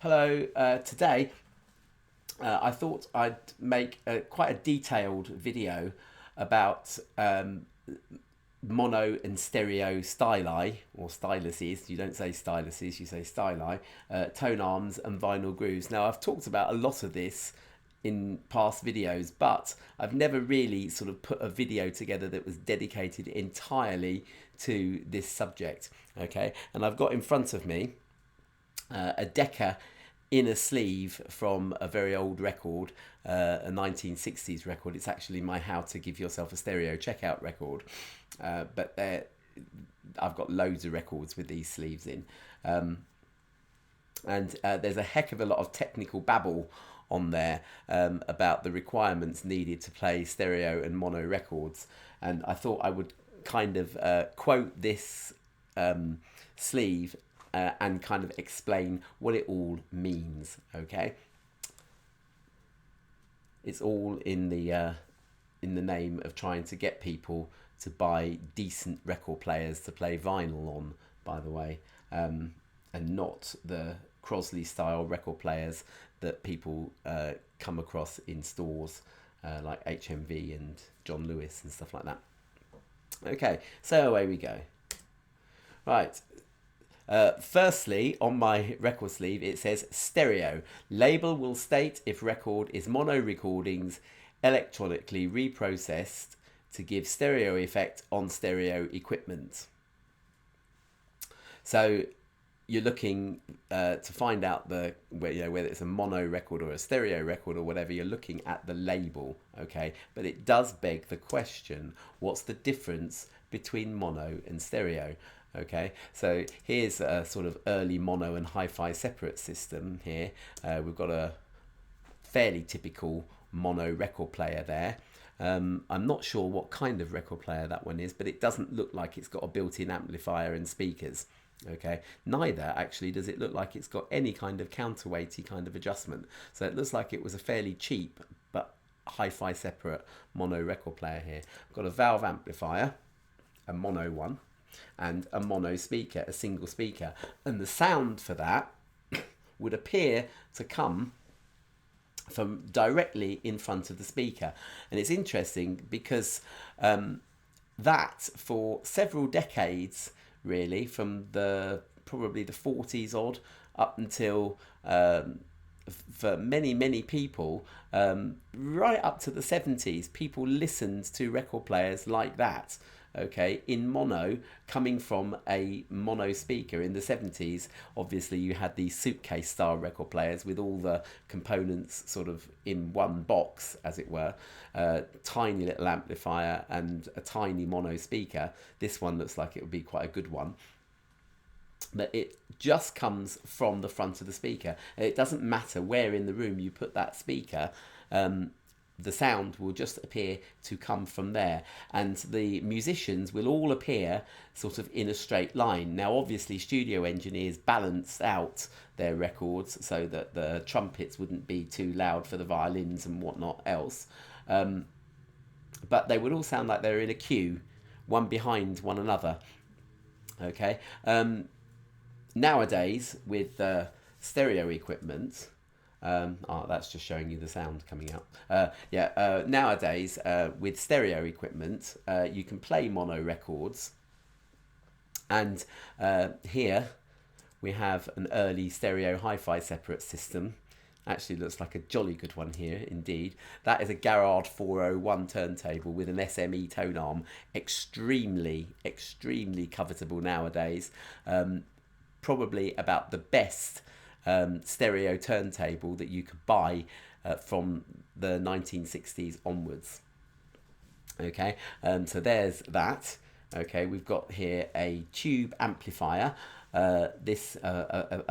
Hello, today I thought I'd make quite a detailed video about mono and stereo styli, or styluses. You don't say styluses, you say styli, tone arms and vinyl grooves. Now I've talked about a lot of this in past videos, but I've never really sort of put a video together that was dedicated entirely to this subject. Okay, and I've got in front of me a Decca inner sleeve from a very old record, a 1960s record. It's actually my How to Give Yourself a Stereo checkout record, but I've got loads of records with these sleeves in, and there's a heck of a lot of technical babble on there about the requirements needed to play stereo and mono records, and I thought I would kind of quote this sleeve and kind of explain what it all means. Okay, it's all in the name of trying to get people to buy decent record players to play vinyl on, by the way, and not the Crosley style record players that people come across in stores like HMV and John Lewis and stuff like that. Okay, so away we go. Right. Firstly, on my record sleeve, it says stereo. Label will state if record is mono recordings electronically reprocessed to give stereo effect on stereo equipment. So you're looking to find out whether it's a mono record or a stereo record or whatever. You're looking at the label, okay? But it does beg the question: what's the difference between mono and stereo? Okay, so here's a sort of early mono and hi-fi separate system here. We've got a fairly typical mono record player there. I'm not sure what kind of record player that one is, but it doesn't look like it's got a built-in amplifier and speakers. Okay, neither actually does it look like it's got any kind of counterweighty kind of adjustment. So it looks like it was a fairly cheap but hi-fi separate mono record player here. I've got a valve amplifier, a mono one, and a mono speaker, a single speaker, and the sound for that would appear to come from directly in front of the speaker. And it's interesting because that for several decades, really, from probably the 40s odd up until for many people, right up to the 70s, people listened to record players like that. Okay, in mono, coming from a mono speaker. In the 70s, obviously you had these suitcase style record players with all the components sort of in one box, as it were, tiny little amplifier and a tiny mono speaker. This one looks like it would be quite a good one, but it just comes from the front of the speaker. It doesn't matter where in the room you put that speaker, the sound will just appear to come from there, and the musicians will all appear sort of in a straight line. Now obviously studio engineers balance out their records so that the trumpets wouldn't be too loud for the violins and whatnot else, but they would all sound like they're in a queue, one behind one another. Okay, nowadays with stereo equipment, that's just showing you the sound coming out. Nowadays, with stereo equipment, you can play mono records. And here we have an early stereo hi-fi separate system. Actually looks like a jolly good one here indeed. That is a Garrard 401 turntable with an SME tone arm. Extremely covetable nowadays. Probably about the best stereo turntable that you could buy from the 1960s onwards. Okay, so there's that. Okay, we've got here a tube amplifier, a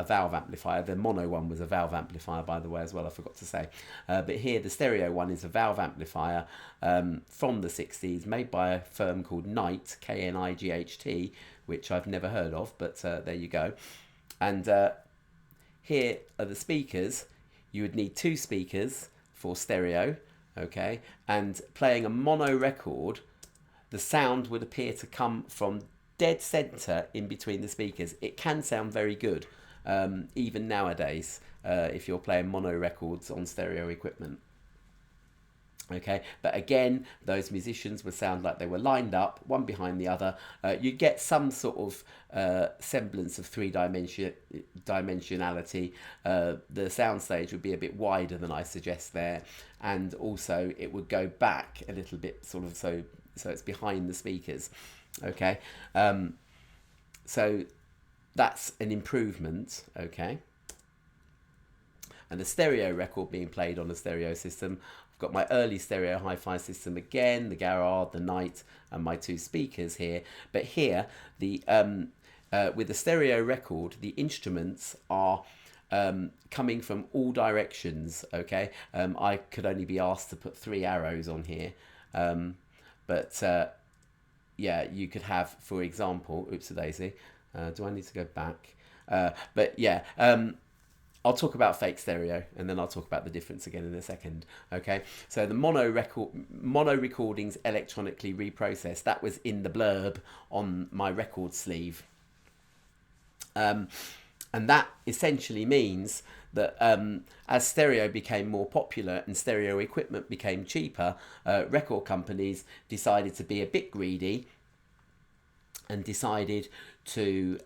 valve amplifier. The mono one was a valve amplifier, by the way, as well, I forgot to say. But here the stereo one is a valve amplifier from the 60s, made by a firm called Knight, K-N-I-G-H-T, which I've never heard of, but there you go. And here are the speakers. You would need two speakers for stereo, okay? And playing a mono record, the sound would appear to come from dead center in between the speakers. It can sound very good, even nowadays. if you're playing mono records on stereo equipment. Okay, but again, those musicians would sound like they were lined up, one behind the other. You get some sort of semblance of dimensionality. The soundstage would be a bit wider than I suggest there, and also it would go back a little bit, sort of, so it's behind the speakers. Okay, so that's an improvement. Okay, and a stereo record being played on a stereo system. Got my early stereo hi-fi system again, the Garrard, the Knight, and my 2 speakers here. But here, the with the stereo record, the instruments are coming from all directions. Okay, I could only be asked to put 3 arrows on here, but yeah, you could have, for example, oops-a-daisy. Do I need to go back? But yeah. I'll talk about fake stereo, and then I'll talk about the difference again in a second. Okay, so the mono recordings electronically reprocessed, that was in the blurb on my record sleeve, and that essentially means that as stereo became more popular and stereo equipment became cheaper, record companies decided to be a bit greedy and decided to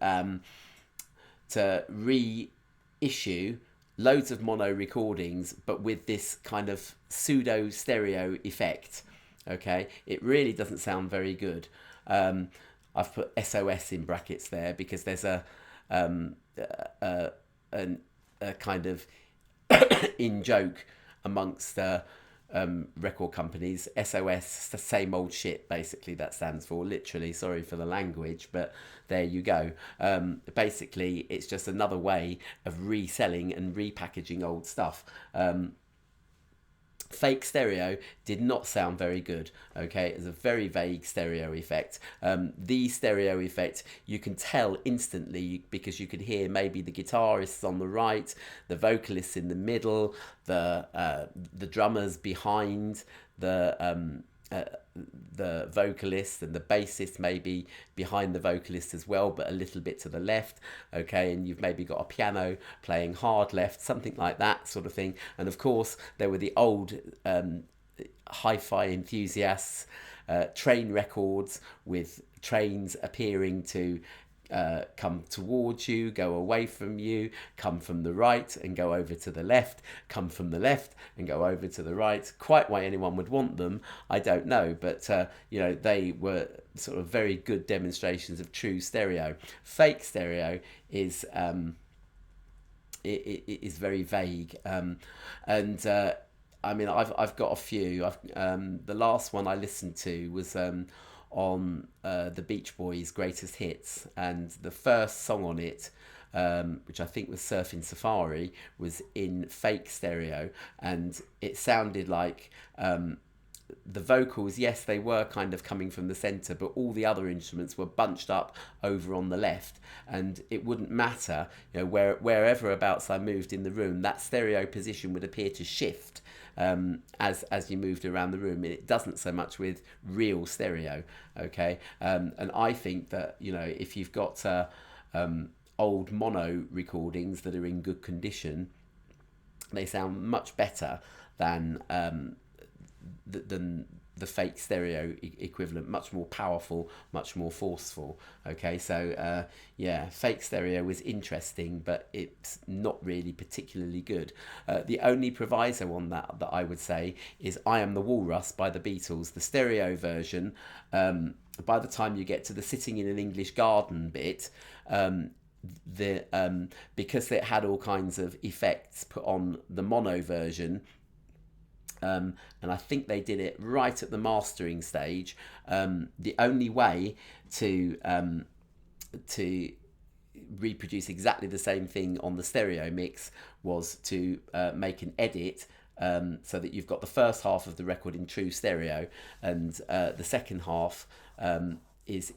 reissue loads of mono recordings, but with this kind of pseudo stereo effect. Okay, it really doesn't sound very good. I've put SOS in brackets there because there's a kind of in joke amongst record companies. SOS, the same old shit, basically, that stands for, literally. Sorry for the language, but there you go. Basically, it's just another way of reselling and repackaging old stuff. Fake stereo did not sound very good. Okay, it's a very vague stereo effect. The stereo effect, you can tell instantly because you could hear maybe the guitarists on the right, the vocalists in the middle, the drummers behind the vocalist, and the bassist maybe behind the vocalist as well, but a little bit to the left. Okay, and you've maybe got a piano playing hard left, something like that sort of thing. And of course there were the old hi-fi enthusiasts, train records with trains appearing to come towards you, go away from you, come from the right and go over to the left, come from the left and go over to the right. Quite why anyone would want them, I don't know, but you know, they were sort of very good demonstrations of true stereo. Fake stereo is it is very vague, and I mean, I've got a few. The last one I listened to was on the Beach Boys' Greatest Hits, and the first song on it, which I think was Surfing Safari, was in fake stereo, and it sounded like the vocals, yes, they were kind of coming from the centre, but all the other instruments were bunched up over on the left, and it wouldn't matter, you know, wherever abouts I moved in the room, that stereo position would appear to shift as you moved around the room. It doesn't so much with real stereo. Okay, and I think that, you know, if you've got old mono recordings that are in good condition, they sound much better than the fake stereo equivalent, much more powerful, much more forceful. Okay, so yeah, fake stereo is interesting, but it's not really particularly good. The only proviso on that I would say is I Am the Walrus by the Beatles, the stereo version. By the time you get to the Sitting in an English Garden bit, because it had all kinds of effects put on the mono version, and I think they did it right at the mastering stage. The only way to reproduce exactly the same thing on the stereo mix was to make an edit so that you've got the first half of the record in true stereo, and the second half is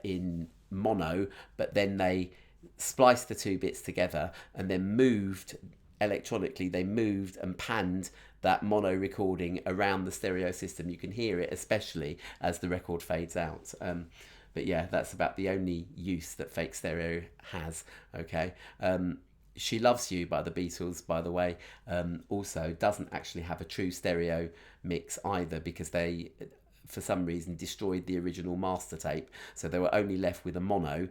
in mono, but then they spliced the two bits together and then moved electronically, they moved and panned that mono recording around the stereo system. You can hear it, especially as the record fades out. But yeah, that's about the only use that fake stereo has. Okay, She Loves You by the Beatles, by the way, also doesn't actually have a true stereo mix either, because they, for some reason, destroyed the original master tape, so they were only left with a mono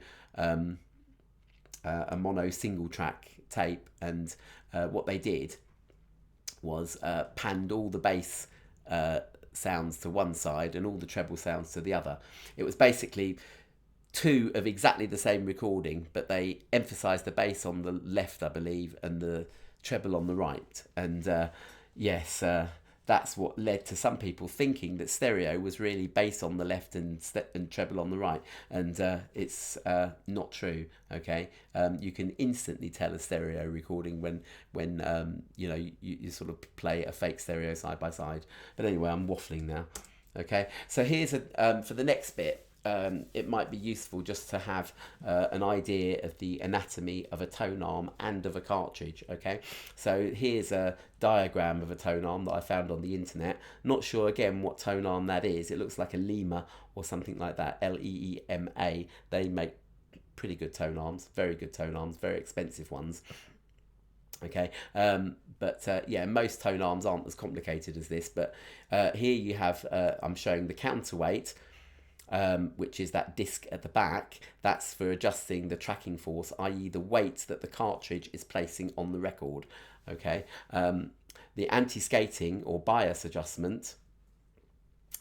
single track tape. And what they did was panned all the bass sounds to one side and all the treble sounds to the other. It was basically two of exactly the same recording, but they emphasised the bass on the left, I believe, and the treble on the right. And yes, that's what led to some people thinking that stereo was really bass on the left and treble on the right, and it's not true. Okay, you can instantly tell a stereo recording when you know, you sort of play a fake stereo side by side. But anyway, I'm waffling now. Okay, so here's a for the next bit. It might be useful just to have an idea of the anatomy of a tone arm and of a cartridge. Okay, so here's a diagram of a tone arm that I found on the internet. Not sure again what tone arm that is. It looks like a lemur or something like that. Leema. They make pretty good tone arms, very good tone arms, very expensive ones. Okay, but yeah, most tone arms aren't as complicated as this. But here you have, I'm showing the counterweight, which is that disc at the back. That's for adjusting the tracking force, i.e. the weight that the cartridge is placing on the record. Okay, the anti-skating or bias adjustment,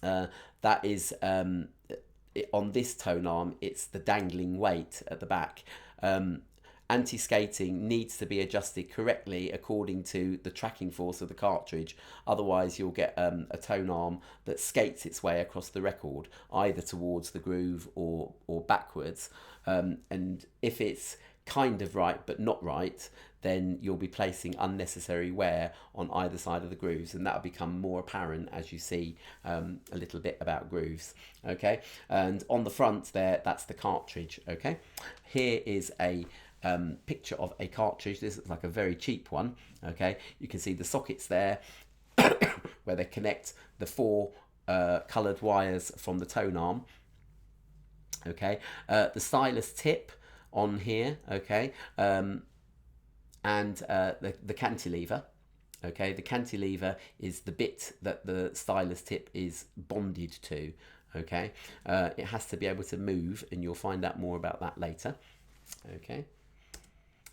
that is on this tone arm, it's the dangling weight at the back. Anti-skating needs to be adjusted correctly according to the tracking force of the cartridge. Otherwise you'll get a tone arm that skates its way across the record, either towards the groove or backwards. And if it's kind of right but not right, then you'll be placing unnecessary wear on either side of the grooves, and that'll become more apparent as you see a little bit about grooves. Okay, and on the front there, that's the cartridge. Okay, here is a picture of a cartridge. This looks like a very cheap one. Okay, you can see the sockets there where they connect the four coloured wires from the tone arm. Okay, the stylus tip on here. Okay, and the cantilever. Okay, the cantilever is the bit that the stylus tip is bonded to. Okay, it has to be able to move, and you'll find out more about that later.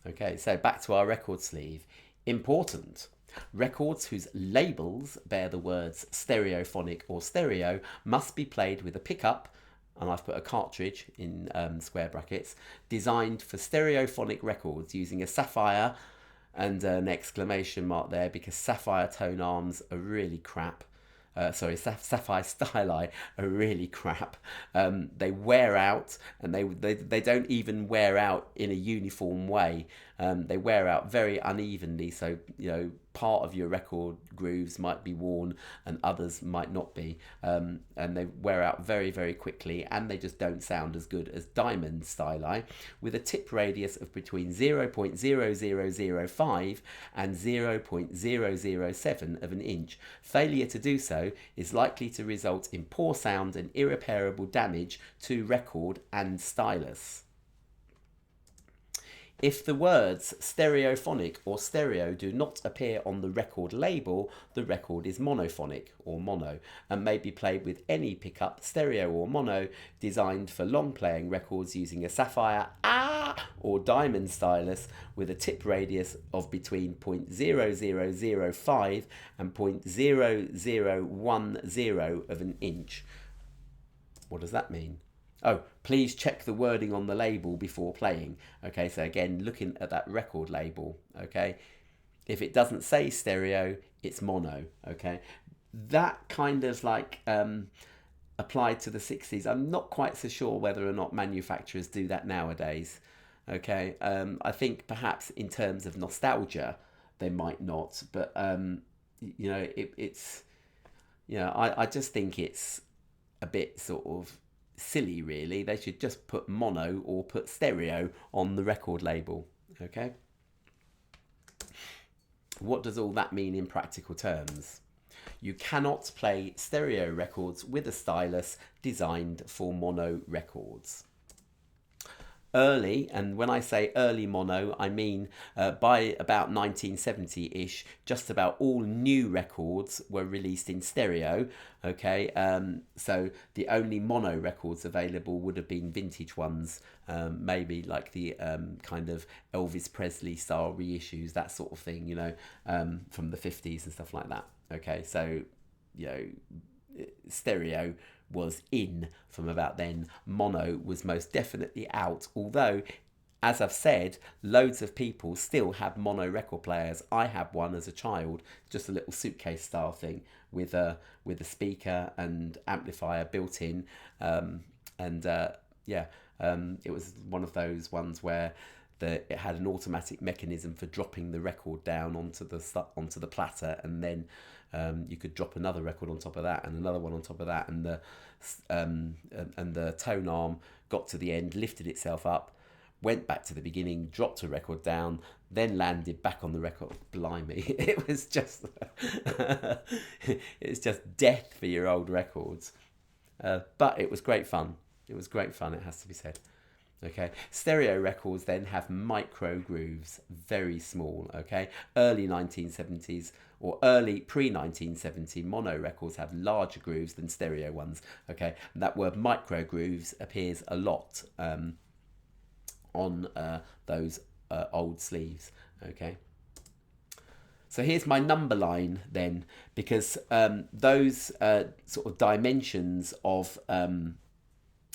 Okay, so back to our record sleeve. Important. Records whose labels bear the words stereophonic or stereo must be played with a pickup, and I've put a cartridge in square brackets, designed for stereophonic records using a sapphire and an exclamation mark there, because sapphire tone arms are really crap. Sapphire Styli are really crap. They wear out, and they don't even wear out in a uniform way. They wear out very unevenly, so you know, part of your record grooves might be worn and others might not be, and they wear out very, very quickly, and they just don't sound as good as diamond styli with a tip radius of between 0.0005 and 0.007 of an inch. Failure to do so is likely to result in poor sound and irreparable damage to record and stylus. If the words stereophonic or stereo do not appear on the record label, the record is monophonic or mono, and may be played with any pickup, stereo or mono, designed for long playing records using a sapphire or diamond stylus with a tip radius of between 0.0005 and 0.0010 of an inch. What does that mean? Oh, please check the wording on the label before playing. Okay, so again, looking at that record label, okay, if it doesn't say stereo, it's mono, okay. That kind of like applied to the 60s. I'm not quite so sure whether or not manufacturers do that nowadays, okay. I think perhaps in terms of nostalgia, they might not, but, you know, it's, you know, I just think it's a bit sort of silly, really. They should just put mono or put stereo on the record label. Okay, what does all that mean in practical terms? You cannot play stereo records with a stylus designed for mono records. early, and when I say early mono, I mean by about 1970-ish, just about all new records were released in stereo. Okay, so the only mono records available would have been vintage ones, maybe like the kind of Elvis Presley style reissues, that sort of thing, you know, from the 50s and stuff like that. Okay, so, you know, stereo was in from about then. Mono was most definitely out, although, as I've said, loads of people still have mono record players. I had one as a child, just a little suitcase style thing with a speaker and amplifier built in, it was one of those ones where it had an automatic mechanism for dropping the record down onto the platter, and then you could drop another record on top of that and another one on top of that, and the tone arm got to the end, lifted itself up, went back to the beginning, dropped a record down, then landed back on the record. Blimey, it was just it's just death for your old records, but it was great fun. It was great fun, it has to be said. Okay, stereo records then have micro grooves, very small. Okay, early 1970s or early pre-1970 mono records have larger grooves than stereo ones. Okay, and that word micro grooves appears a lot on those old sleeves. Okay, so here's my number line then, because those sort of dimensions of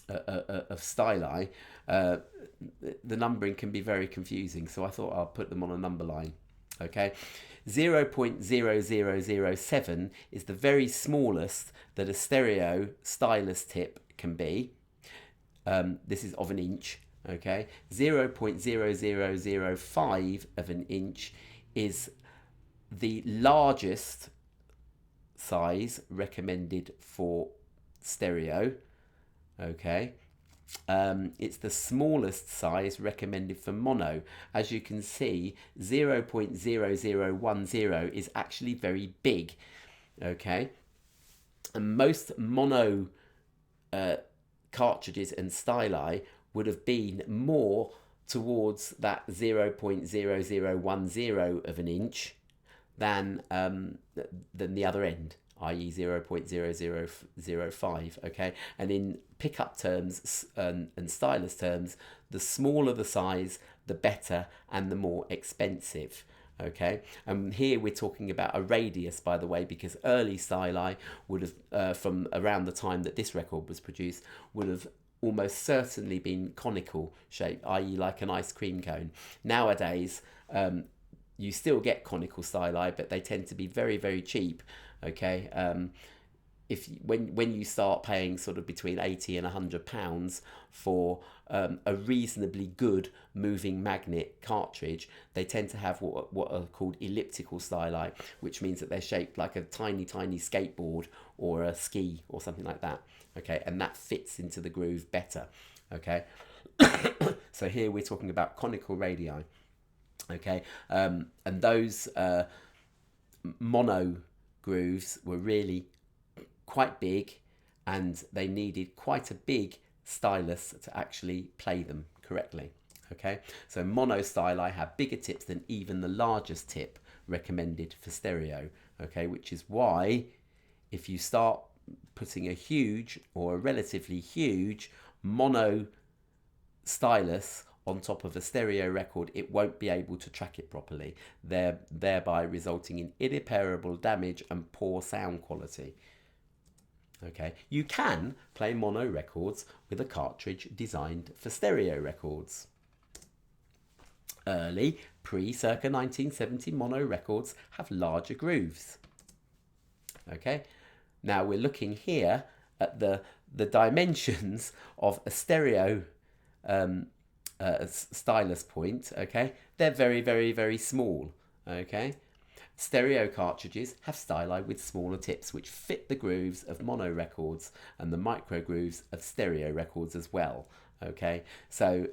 Styli, the numbering can be very confusing, so I thought I'll put them on a number line. Okay, 0.0007 is the very smallest that a stereo stylus tip can be. This is of an inch. Okay, 0.0005 of an inch is the largest size recommended for stereo. Okay, it's the smallest size recommended for mono. As you can see, 0.0010 is actually very big. Okay, and most mono cartridges and styli would have been more towards that 0.0010 of an inch than the other end, i.e. 0.0005. Okay, and in pickup terms and stylus terms, the smaller the size, the better and the more expensive. Okay, and here we're talking about a radius, by the way, because early styli would have, from around the time that this record was produced, would have almost certainly been conical shape, i.e. like an ice cream cone. Nowadays, you still get conical styli, but they tend to be very, very cheap. Okay, when you start paying sort of between £80 and £100 for a reasonably good moving magnet cartridge, they tend to have what are called elliptical styli, which means that they're shaped like a tiny skateboard or a ski or something like that. Okay, and that fits into the groove better. Okay, so here we're talking about conical radii. Okay, and those mono grooves were really quite big, and they needed quite a big stylus to actually play them correctly. Okay, so mono styli have bigger tips than even the largest tip recommended for stereo. Okay, which is why if you start putting a huge or a relatively huge mono stylus on top of a stereo record, it won't be able to track it properly, thereby resulting in irreparable damage and poor sound quality. Okay, you can play mono records with a cartridge designed for stereo records. Early, pre-circa 1970 mono records have larger grooves. Okay, now we're looking here at the dimensions of a stereo stylus point. Okay, they're very, very, very small. Okay, stereo cartridges have styli with smaller tips which fit the grooves of mono records and the micro grooves of stereo records as well. Okay, so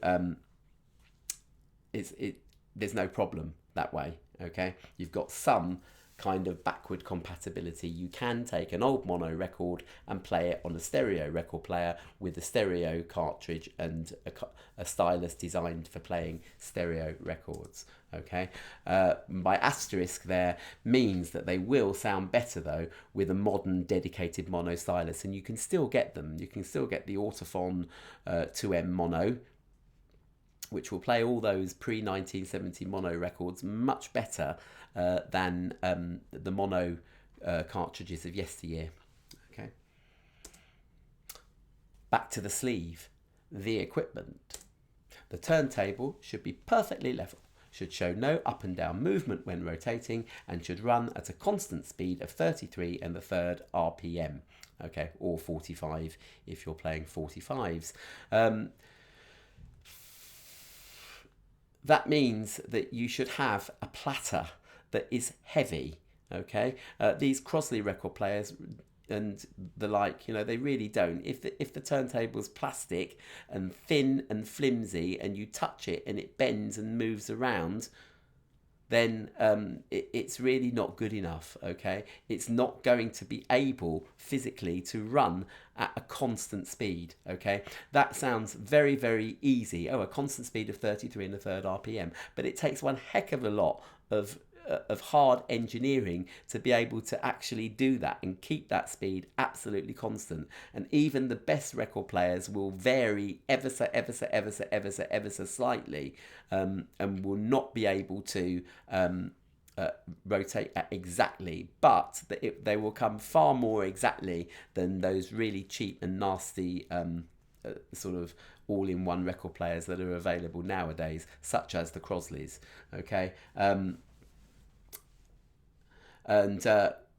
there's no problem that way. Okay, you've got some kind of backward compatibility. You can take an old mono record and play it on a stereo record player with a stereo cartridge and a stylus designed for playing stereo records. Okay, my asterisk there means that they will sound better though with a modern dedicated mono stylus, and you can still get them. You can still get the Autophon 2M mono, which will play all those pre-1970 mono records much better than the mono cartridges of yesteryear. Okay. Back to the sleeve, the equipment. The turntable should be perfectly level, should show no up and down movement when rotating, and should run at a constant speed of 33 1/3 RPM, okay, or 45 if you're playing 45s. That means that you should have a platter that is heavy, okay? These Crosley record players and the like, you know, they really don't. If the turntable's plastic and thin and flimsy and you touch it and it bends and moves around, then it's really not good enough, okay? It's not going to be able physically to run at a constant speed, okay? That sounds very, very easy. Oh, a constant speed of 33 1/3 RPM. But it takes one heck of a lot of hard engineering to be able to actually do that and keep that speed absolutely constant. And even the best record players will vary ever so slightly, and will not be able to rotate at exactly, but they will come far more exactly than those really cheap and nasty sort of all-in-one record players that are available nowadays, such as the Crosleys. Okay. And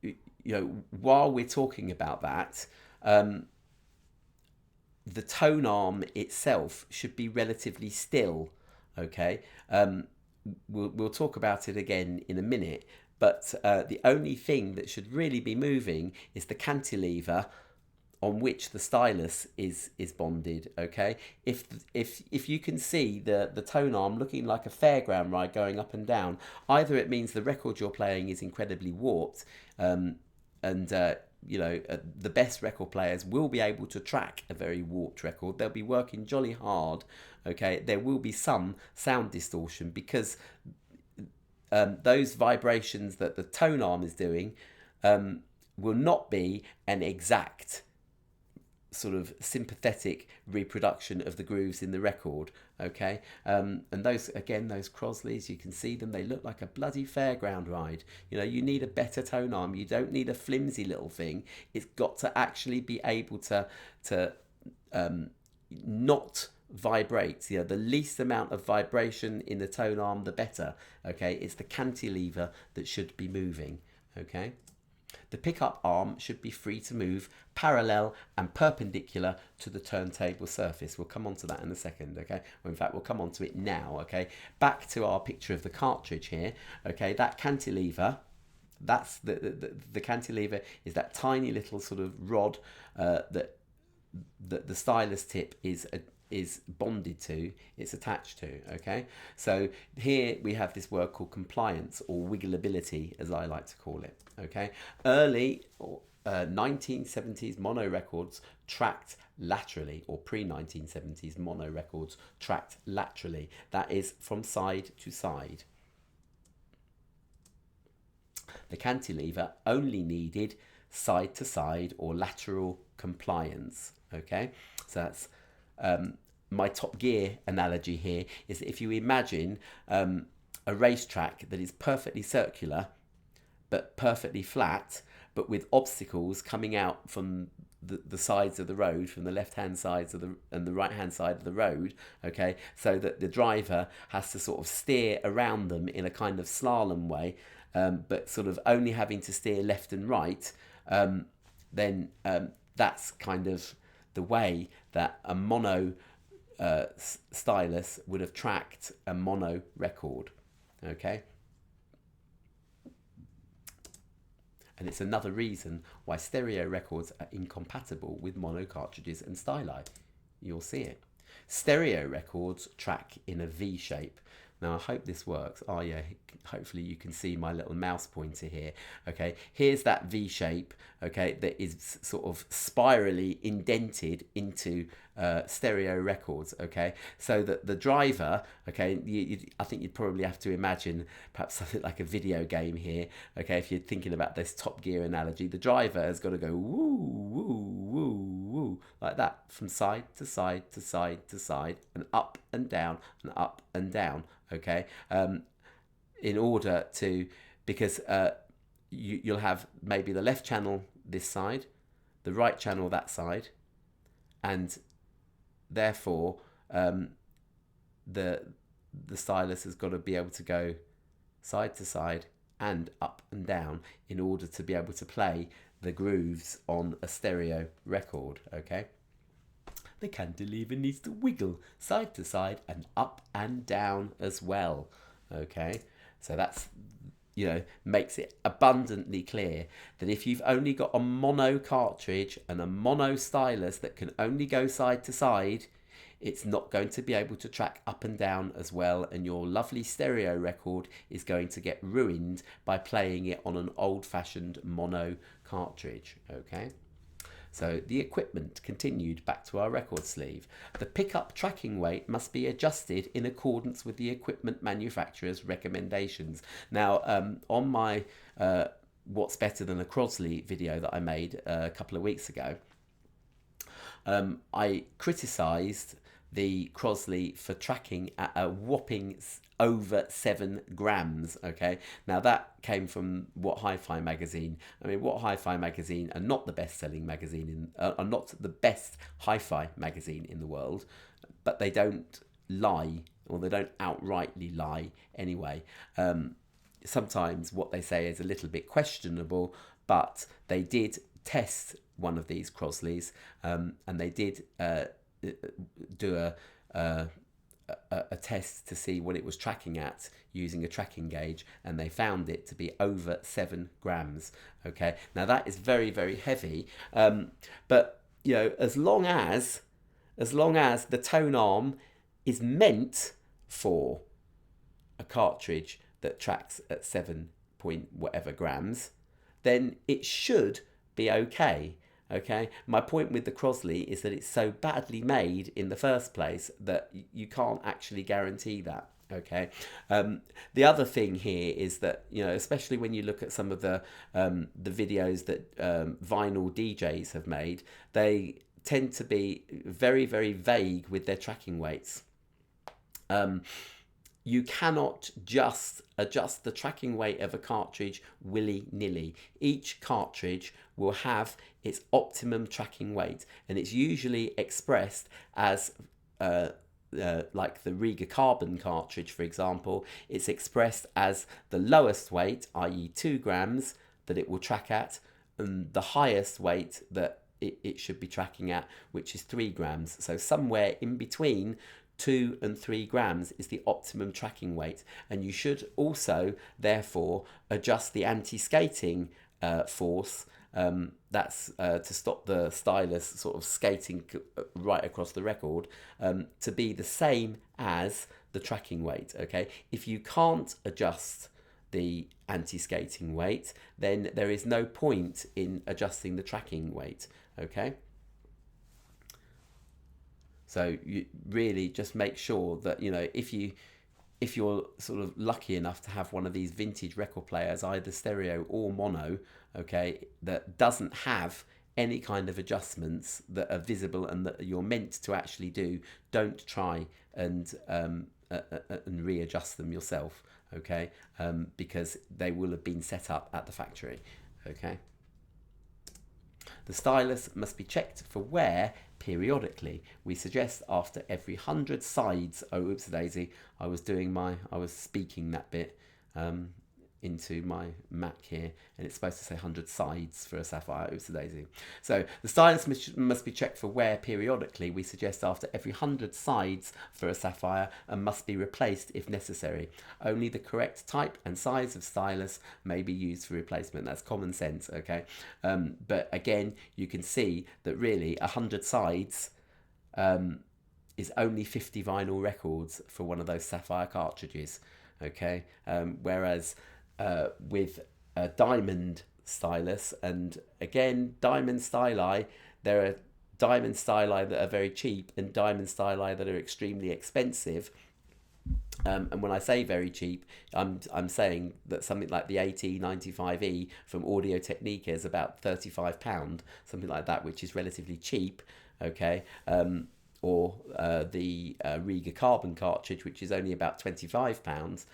you know, while we're talking about that, the tone arm itself should be relatively still. Okay, we'll talk about it again in a minute. But the only thing that should really be moving is the cantilever on which the stylus is bonded. Okay, if you can see the tone arm looking like a fairground ride going up and down, either it means the record you're playing is incredibly warped, and you know, the best record players will be able to track a very warped record. They'll be working jolly hard. Okay, there will be some sound distortion because those vibrations that the tone arm is doing will not be an exact sort of sympathetic reproduction of the grooves in the record. Okay, and those, again, those Crosleys, you can see them, they look like a bloody fairground ride. You know, you need a better tone arm. You don't need a flimsy little thing. It's got to actually be able to not vibrate. You know, the least amount of vibration in the tone arm, the better. Okay, it's the cantilever that should be moving. Okay. The pickup arm should be free to move, parallel and perpendicular to the turntable surface. We'll come on to that in a second, okay? Well, in fact, we'll come on to it now, okay? Back to our picture of the cartridge here, okay? That cantilever, that's the cantilever is that tiny little sort of rod that the stylus tip is bonded to, it's attached to, okay? So here we have this word called compliance, or wiggleability, as I like to call it, okay? Early 1970s mono records tracked laterally, or pre-1970s mono records tracked laterally. That is from side to side. The cantilever only needed side to side or lateral compliance, okay? So that's my Top Gear analogy here is that if you imagine a racetrack that is perfectly circular but perfectly flat, but with obstacles coming out from the sides of the road, from the left-hand sides of and the right-hand side of the road, okay, so that the driver has to sort of steer around them in a kind of slalom way, but sort of only having to steer left and right, then that's kind of the way that a mono stylus would have tracked a mono record, okay? And it's another reason why stereo records are incompatible with mono cartridges and styli. You'll see it. Stereo records track in a V shape. Now I hope this works. Oh yeah, hopefully you can see my little mouse pointer here. Okay, here's that V shape, okay, that is sort of spirally indented into stereo records, okay, so that the driver, okay, I think you'd probably have to imagine perhaps something like a video game here, okay, if you're thinking about this Top Gear analogy. The driver has got to go woo, woo, woo, woo, like that, from side to side to side to side, and up and down and up and down, okay, in order to, because you'll have maybe the left channel this side, the right channel that side, and therefore the stylus has got to be able to go side to side and up and down in order to be able to play the grooves on a stereo record, okay? The cantilever needs to wiggle side to side and up and down as well, okay? So that's, you know, makes it abundantly clear that if you've only got a mono cartridge and a mono stylus that can only go side to side, it's not going to be able to track up and down as well, and your lovely stereo record is going to get ruined by playing it on an old-fashioned mono cartridge, okay? So the equipment continued back to our record sleeve. The pickup tracking weight must be adjusted in accordance with the equipment manufacturer's recommendations. Now, on my What's Better Than a Crosley video that I made a couple of weeks ago, I criticised the Crosley for tracking at a whopping over 7 grams, okay? Now that came from What Hi-Fi magazine. I mean, What Hi-Fi magazine are not the best-selling magazine, are not the best hi-fi magazine in the world, but they don't lie, or they don't outrightly lie anyway. Sometimes what they say is a little bit questionable, but they did test one of these Crosleys, and they did do a test to see what it was tracking at using a tracking gauge, and they found it to be over 7 grams. Okay, now that is very, very heavy, but you know, as long as the tone arm is meant for a cartridge that tracks at 7 point whatever grams, then it should be okay. Okay, my point with the Crosley is that it's so badly made in the first place that you can't actually guarantee that. Okay, the other thing here is that, you know, especially when you look at some of the videos that vinyl DJs have made, they tend to be very, very vague with their tracking weights. You cannot just adjust the tracking weight of a cartridge willy-nilly. Each cartridge will have its optimum tracking weight, and it's usually expressed as like the Riga Carbon cartridge, for example. It's expressed as the lowest weight, i.e. 2 grams, that it will track at, and the highest weight that it should be tracking at, which is 3 grams. So somewhere in between 2 and 3 grams is the optimum tracking weight, and you should also therefore adjust the anti-skating force. That's to stop the stylus sort of skating right across the record, to be the same as the tracking weight. Okay, if you can't adjust the anti-skating weight, then there is no point in adjusting the tracking weight. Okay, so you really just make sure that, you know, if you're sort of lucky enough to have one of these vintage record players, either stereo or mono, okay, that doesn't have any kind of adjustments that are visible and that you're meant to actually do, don't try and readjust them yourself, okay, because they will have been set up at the factory, okay. The stylus must be checked for wear periodically. We suggest after every 100 sides. Oh, oops, daisy. I was speaking that bit into my Mac here, and it's supposed to say 100 sides for a sapphire. Oops, daisy. So the stylus must be checked for wear periodically. We suggest after every 100 sides for a sapphire, and must be replaced if necessary. Only the correct type and size of stylus may be used for replacement. That's common sense, okay? But again, you can see that really 100 sides is only 50 vinyl records for one of those sapphire cartridges. Okay, whereas with a diamond stylus, and again diamond styli, there are diamond styli that are very cheap and diamond styli that are extremely expensive. And when I say very cheap, I'm saying that something like the AT95E from Audio Technica is about £35, something like that, which is relatively cheap. Okay, or the Riga Carbon cartridge, which is only about £25,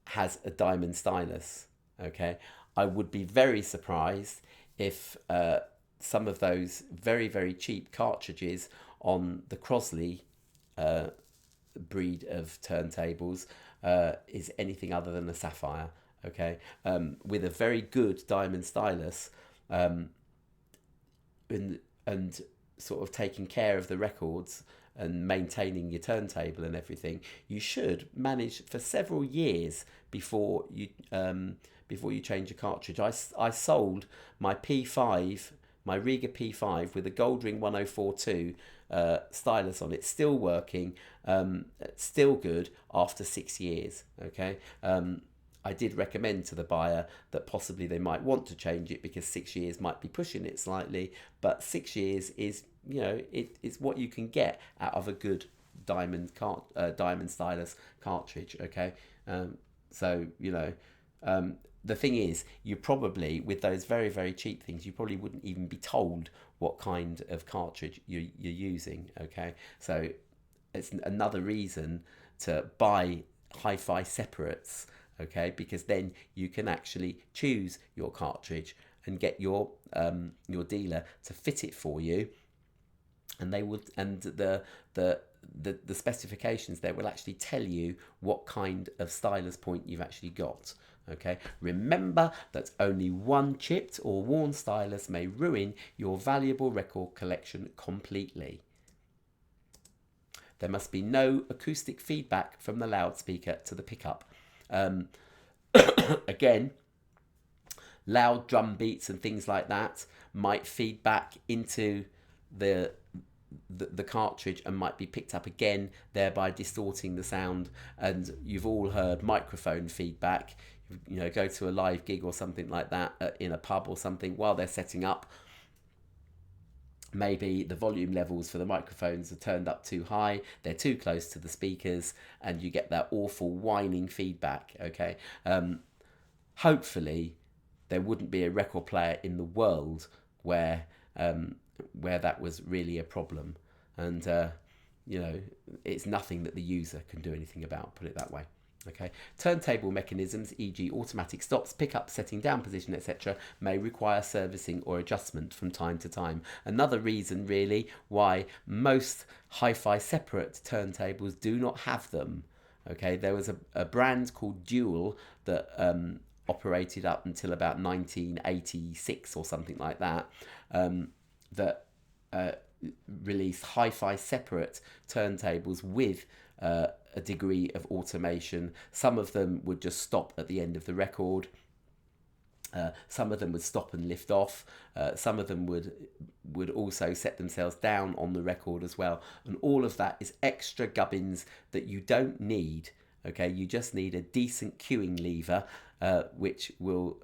has a diamond stylus. Okay, I would be very surprised if some of those very, very cheap cartridges on the Crosley breed of turntables is anything other than a sapphire. Okay, with a very good diamond stylus, and sort of taking care of the records and maintaining your turntable and everything, you should manage for several years before you change a cartridge. I sold my P5, my Riga P5 with a Goldring 1042 stylus on it, still working, still good after 6 years. Okay, I did recommend to the buyer that possibly they might want to change it because 6 years might be pushing it slightly, but 6 years is, you know, it's what you can get out of a good diamond stylus cartridge. Okay, so you know, the thing is, you probably, with those very, very cheap things, you probably wouldn't even be told what kind of cartridge you're using. Okay, so it's another reason to buy hi-fi separates. Okay, because then you can actually choose your cartridge and get your dealer to fit it for you, and they will, and the specifications there will actually tell you what kind of stylus point you've actually got. Okay, remember that only one chipped or worn stylus may ruin your valuable record collection completely. There must be no acoustic feedback from the loudspeaker to the pickup. Again, loud drum beats and things like that might feed back into the cartridge and might be picked up again, thereby distorting the sound. And you've all heard microphone feedback. You know, go to a live gig or something like that in a pub or something, while they're setting up, maybe the volume levels for the microphones are turned up too high, they're too close to the speakers, and you get that awful whining feedback. Okay, hopefully there wouldn't be a record player in the world where that was really a problem, and you know, it's nothing that the user can do anything about, put it that way. Okay, turntable mechanisms, e.g. automatic stops, pickup, setting down position, etc., may require servicing or adjustment from time to time. Another reason really why most hi-fi separate turntables do not have them. Okay, there was a brand called Dual that operated up until about 1986 or something like that, that released hi-fi separate turntables with a degree of automation. Some of them would just stop at the end of the record. Some of them would stop and lift off. Some of them would also set themselves down on the record as well. And all of that is extra gubbins that you don't need. Okay, you just need a decent cueing lever, which will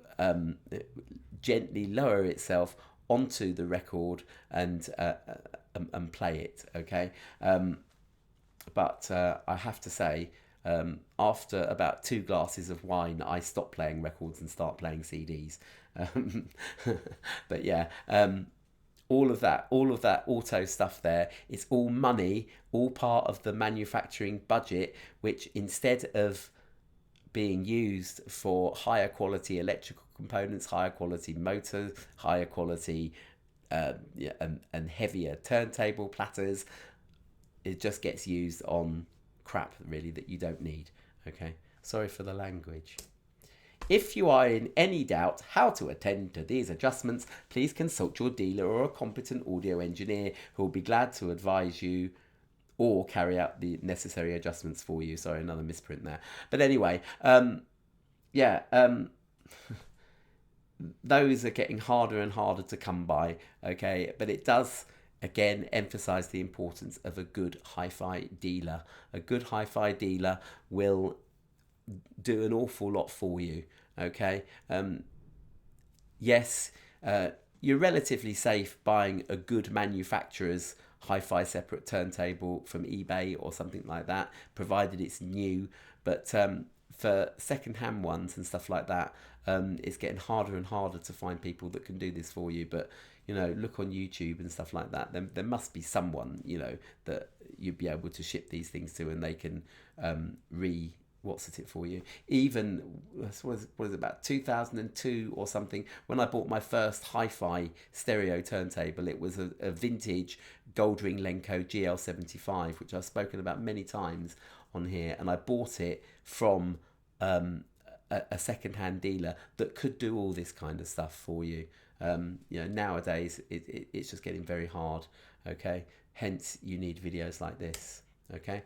gently lower itself onto the record and play it. Okay. But I have to say, after about 2 glasses of wine, I stop playing records and start playing CDs. But yeah, all of that auto stuff there, it's all money, all part of the manufacturing budget, which instead of being used for higher quality electrical components, higher quality motors, higher quality and heavier turntable platters, it just gets used on crap really that you don't need. Okay, sorry for the language. If you are in any doubt how to attend to these adjustments, please consult your dealer or a competent audio engineer who will be glad to advise you or carry out the necessary adjustments for you. Sorry, another misprint there. But anyway, those are getting harder and harder to come by. Okay, but it does again, emphasize the importance of a good hi-fi dealer. A good hi-fi dealer will do an awful lot for you. Okay. Yes, you're relatively safe buying a good manufacturer's hi-fi separate turntable from eBay or something like that, provided it's new. But for second-hand ones and stuff like that, it's getting harder and harder to find people that can do this for you. But you know, look on YouTube and stuff like that. There must be someone, you know, that you'd be able to ship these things to, and they can what's it for you. Even what is it, about 2002 or something, when I bought my first hi-fi stereo turntable, it was a vintage Goldring Lenco GL75, which I've spoken about many times on here, and I bought it from a second-hand dealer that could do all this kind of stuff for you. You know, nowadays it's just getting very hard. Okay, hence you need videos like this. Okay,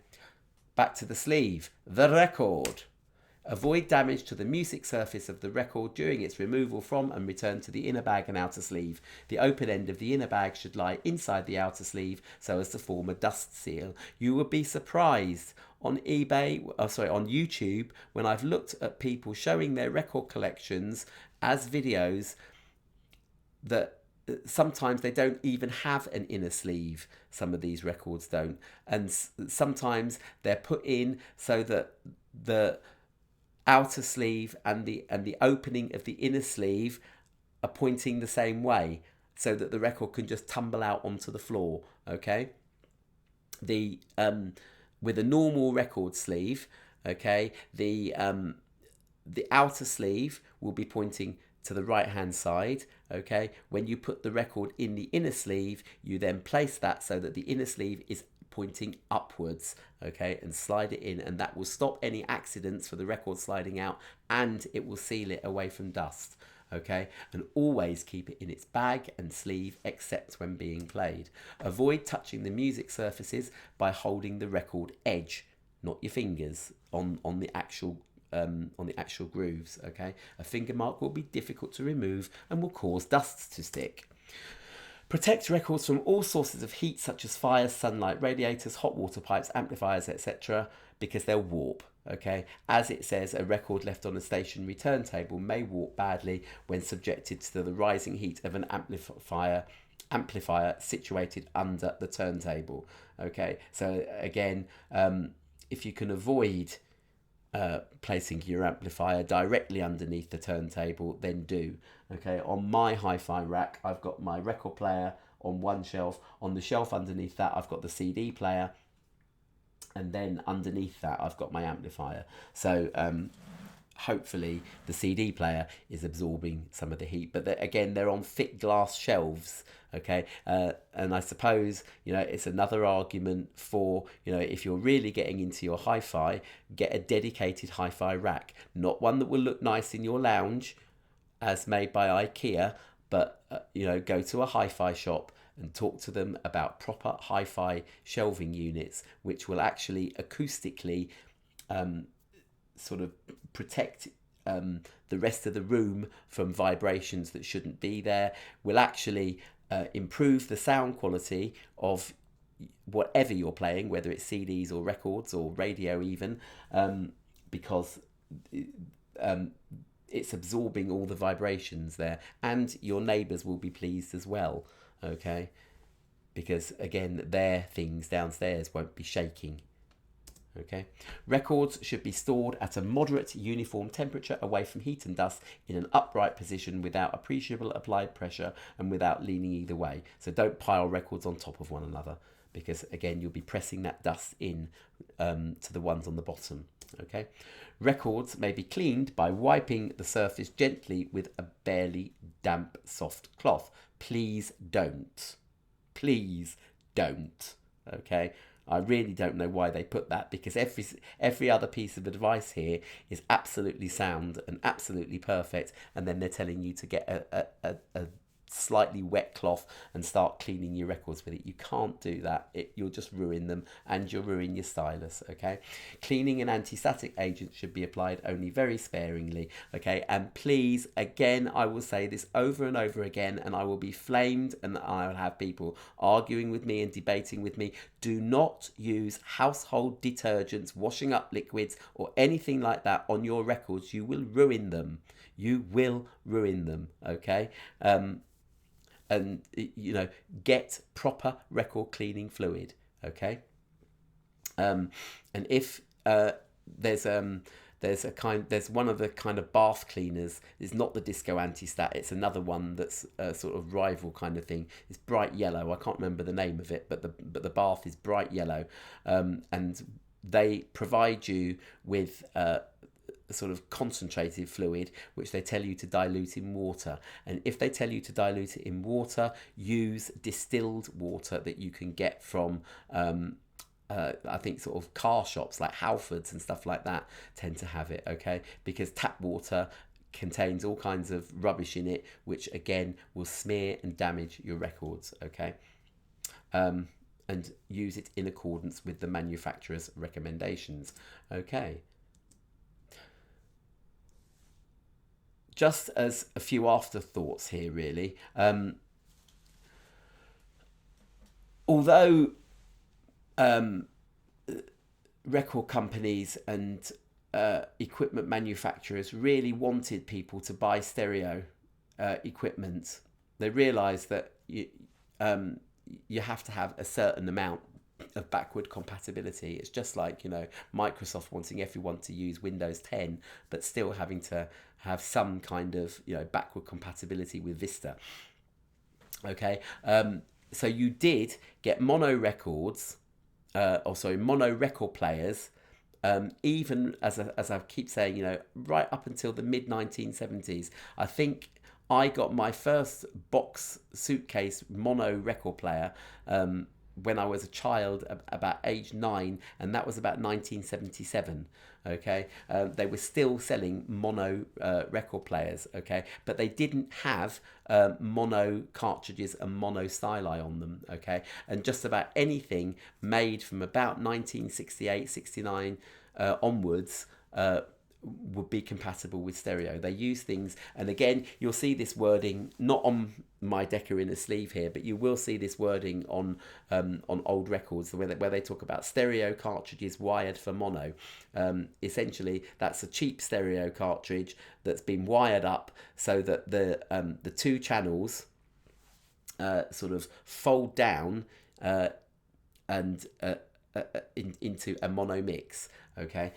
back to the sleeve. The record. Avoid damage to the music surface of the record during its removal from and return to the inner bag and outer sleeve. The open end of the inner bag should lie inside the outer sleeve so as to form a dust seal. You would be surprised on on YouTube, when I've looked at people showing their record collections as videos, that sometimes they don't even have an inner sleeve. Some of these records don't, and sometimes they're put in so that the outer sleeve and the opening of the inner sleeve are pointing the same way, so that the record can just tumble out onto the floor. Okay, the with a normal record sleeve, okay, the outer sleeve will be pointing to the right hand side. Okay, when you put the record in the inner sleeve, you then place that so that the inner sleeve is pointing upwards, okay, and slide it in, and that will stop any accidents for the record sliding out, and it will seal it away from dust. Okay, and always keep it in its bag and sleeve except when being played. Avoid touching the music surfaces by holding the record edge, not your fingers, on the actual grooves. Okay, a finger mark will be difficult to remove and will cause dust to stick. Protect records from all sources of heat such as fires, sunlight, radiators, hot water pipes, amplifiers, etc., because they'll warp. Okay, as it says, a record left on a stationary turntable may warp badly when subjected to the rising heat of an amplifier situated under the turntable. Okay, so again, if you can avoid placing your amplifier directly underneath the turntable, then do. Okay, on my hi-fi rack, I've got my record player on one shelf. On the shelf underneath that, I've got the CD player, and then underneath that, I've got my amplifier. So hopefully the CD player is absorbing some of the heat, but again, they're on thick glass shelves. Okay, and I suppose, you know, it's another argument for, you know, if you're really getting into your hi-fi, get a dedicated hi-fi rack, not one that will look nice in your lounge as made by IKEA, but you know, go to a hi-fi shop and talk to them about proper hi-fi shelving units, which will actually acoustically sort of protect the rest of the room from vibrations that shouldn't be there, will actually improve the sound quality of whatever you're playing, whether it's CDs or records or radio even, because it's absorbing all the vibrations there, and your neighbours will be pleased as well. Okay, because again, their things downstairs won't be shaking. Okay, records should be stored at a moderate uniform temperature away from heat and dust in an upright position without appreciable applied pressure and without leaning either way. So don't pile records on top of one another, because again, you'll be pressing that dust in to the ones on the bottom. Okay, records may be cleaned by wiping the surface gently with a barely damp soft cloth. Please don't. Please don't. Okay, I really don't know why they put that, because every other piece of advice here is absolutely sound and absolutely perfect, and then they're telling you to get a slightly wet cloth and start cleaning your records with it. You can't do that. You'll just ruin them, and you'll ruin your stylus, okay? Cleaning and anti-static agents should be applied only very sparingly, okay? And please, again, I will say this over and over again, and I will be flamed, and I will have people arguing with me and debating with me. Do not use household detergents, washing up liquids, or anything like that on your records. You will ruin them. You will ruin them, okay? And, you know, get proper record cleaning fluid, okay? And if there's one of the kind of bath cleaners. It's not the Disco Anti-Stat. It's another one that's a sort of rival kind of thing. It's bright yellow. I can't remember the name of it, but the bath is bright yellow, and they provide you with sort of concentrated fluid, which they tell you to dilute in water. And if they tell you to dilute it in water, use distilled water that you can get from I think sort of car shops like Halfords and stuff like that tend to have it, okay? Because tap water contains all kinds of rubbish in it, which again will smear and damage your records, okay? And use it in accordance with the manufacturer's recommendations, okay? Just as a few afterthoughts here, really. Although record companies and equipment manufacturers really wanted people to buy stereo equipment, they realised that you have to have a certain amount of backward compatibility. It's just like, you know, Microsoft wanting everyone to use Windows 10 but still having to have some kind of, you know, backward compatibility with Vista, okay? So you did get mono records, mono record players, even as I keep saying, you know, right up until the mid-1970s. I think I got my first box suitcase mono record player when I was a child, about age 9, and that was about 1977, okay? They were still selling mono record players, okay? But they didn't have mono cartridges and mono styli on them, okay? And just about anything made from about 1968, 69 onwards would be compatible with stereo. They use things, and again, you'll see this wording not on my Decca in a sleeve here, but you will see this wording on old records where they talk about stereo cartridges wired for mono. Essentially, that's a cheap stereo cartridge that's been wired up so that the two channels sort of fold down and into a mono mix. Okay,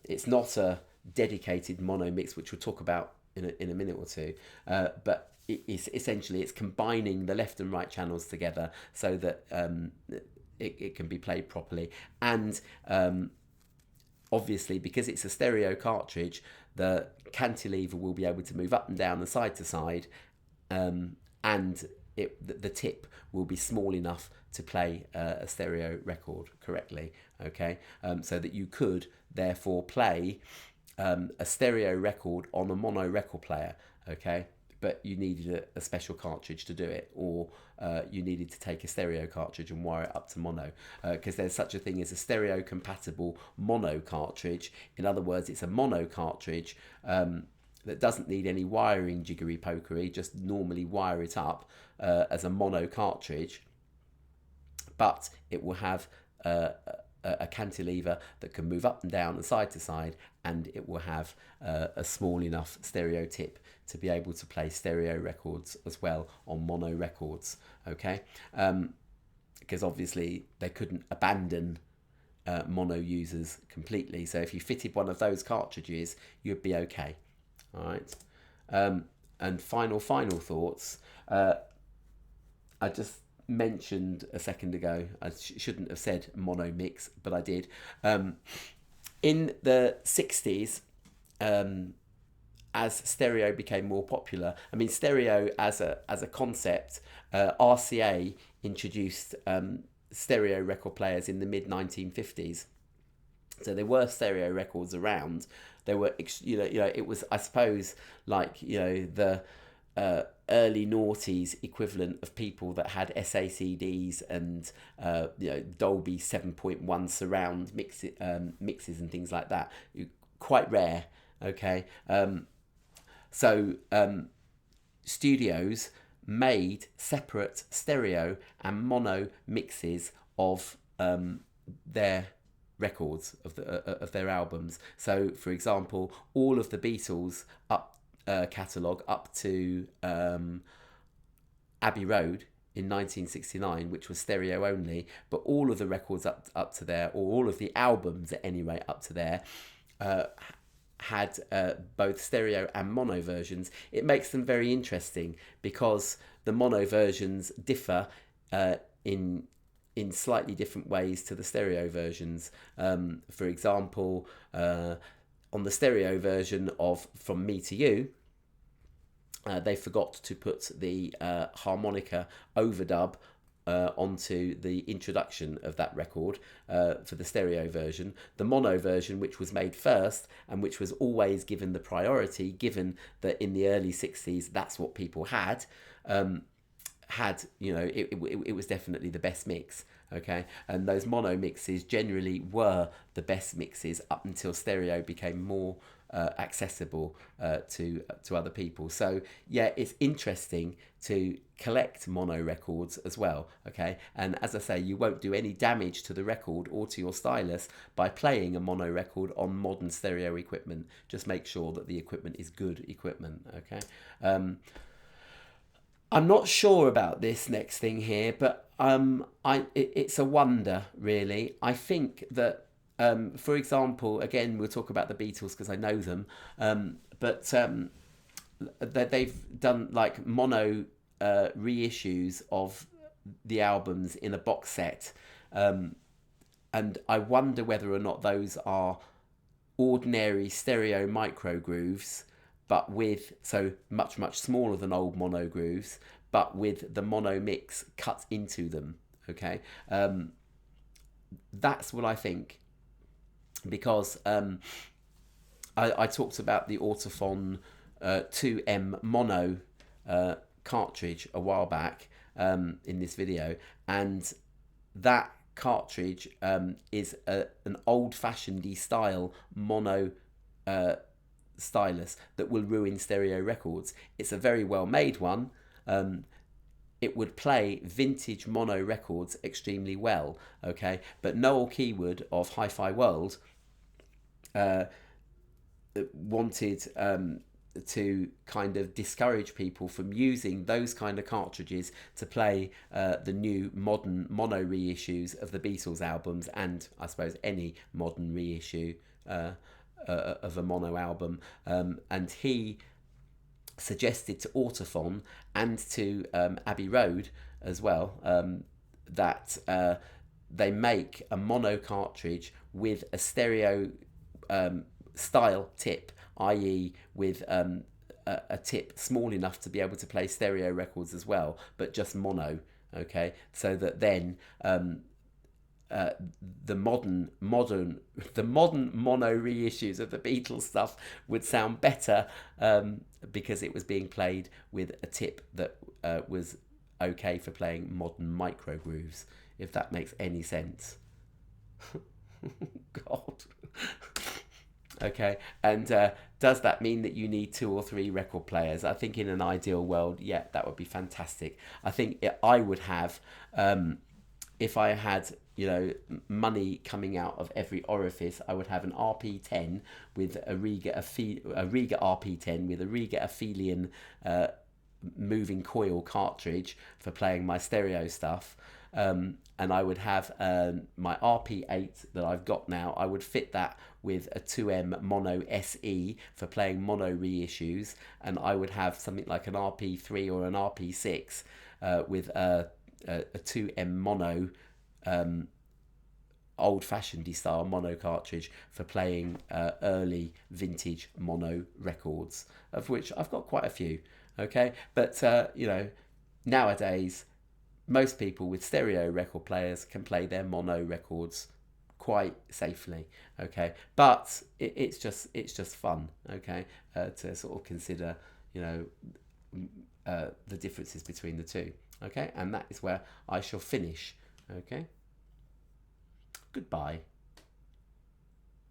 it's not a dedicated mono mix, which we'll talk about in a minute or two, but it's combining the left and right channels together so that it can be played properly. And obviously, because it's a stereo cartridge, the cantilever will be able to move up and down and side to side, and the tip will be small enough to play a stereo record correctly, okay? So that you could therefore play a stereo record on a mono record player, okay? But you needed a special cartridge to do it, or you needed to take a stereo cartridge and wire it up to mono, because there's such a thing as a stereo compatible mono cartridge. In other words, it's a mono cartridge that doesn't need any wiring jiggery pokery, just normally wire it up as a mono cartridge, but it will have a cantilever that can move up and down and side to side, and it will have a small enough stereo tip to be able to play stereo records as well on mono records, okay? Because obviously they couldn't abandon mono users completely, so if you fitted one of those cartridges, you'd be okay. All right, and final thoughts. I just mentioned a second ago, I shouldn't have said mono mix, but I did. In the 60s, as stereo became more popular, I mean, stereo as a concept, RCA introduced stereo record players in the mid-1950s. So there were stereo records around. There were, it was, I suppose, like, the early noughties equivalent of people that had SACDs and Dolby 7.1 surround mixes and things like that. Quite rare. Okay, so studios made separate stereo and mono mixes of their records of their albums. So, for example, all of the Beatles catalogue up to Abbey Road in 1969, which was stereo only, but all of the records up to there, or all of the albums at any rate up to there, had both stereo and mono versions. It makes them very interesting because the mono versions differ in slightly different ways to the stereo versions. For example, on the stereo version of From Me to You, they forgot to put the harmonica overdub onto the introduction of that record for the stereo version. The mono version, which was made first and which was always given the priority, given that in the early 60s that's what people had, it was definitely the best mix. Okay, and those mono mixes generally were the best mixes up until stereo became more accessible to other people. So yeah, it's interesting to collect mono records as well. Okay, and as I say, you won't do any damage to the record or to your stylus by playing a mono record on modern stereo equipment. Just make sure that the equipment is good equipment. Okay. I'm not sure about this next thing here, but it's a wonder, really. I think that, for example, again, we'll talk about the Beatles because I know them, but that they've done like mono reissues of the albums in a box set, and I wonder whether or not those are ordinary stereo micro grooves, but with, so much smaller than old mono grooves, but with the mono mix cut into them. Okay, that's what I think, because I talked about the Autophon 2M mono cartridge a while back in this video, and that cartridge is an old-fashioned style mono stylus that will ruin stereo records. It's a very well made one. It would play vintage mono records extremely well, okay? But Noel Keywood of Hi-Fi World wanted to kind of discourage people from using those kind of cartridges to play the new modern mono reissues of the Beatles albums, and I suppose any modern reissue of a mono album, and he suggested to Autophon and to Abbey Road as well that they make a mono cartridge with a stereo style tip, i.e. with a tip small enough to be able to play stereo records as well, but just mono. Okay, so that then the modern mono reissues of the Beatles stuff would sound better because it was being played with a tip that was okay for playing modern micro grooves, if that makes any sense. God. Okay, and does that mean that you need 2 or 3 record players? I think in an ideal world, yeah, that would be fantastic. I think I would have, if I had, money coming out of every orifice, I would have an RP10 with a Riga RP10 with a Riga Aphelion moving coil cartridge for playing my stereo stuff. And I would have my RP8 that I've got now, I would fit that with a 2M Mono SE for playing mono reissues, and I would have something like an RP3 or an RP6 with a 2M Mono old-fashioned style mono cartridge for playing early vintage mono records, of which I've got quite a few. Okay, but nowadays most people with stereo record players can play their mono records quite safely. Okay, but it's just fun. Okay, to sort of consider the differences between the two. Okay, and that is where I shall finish. Okay, goodbye,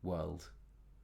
world.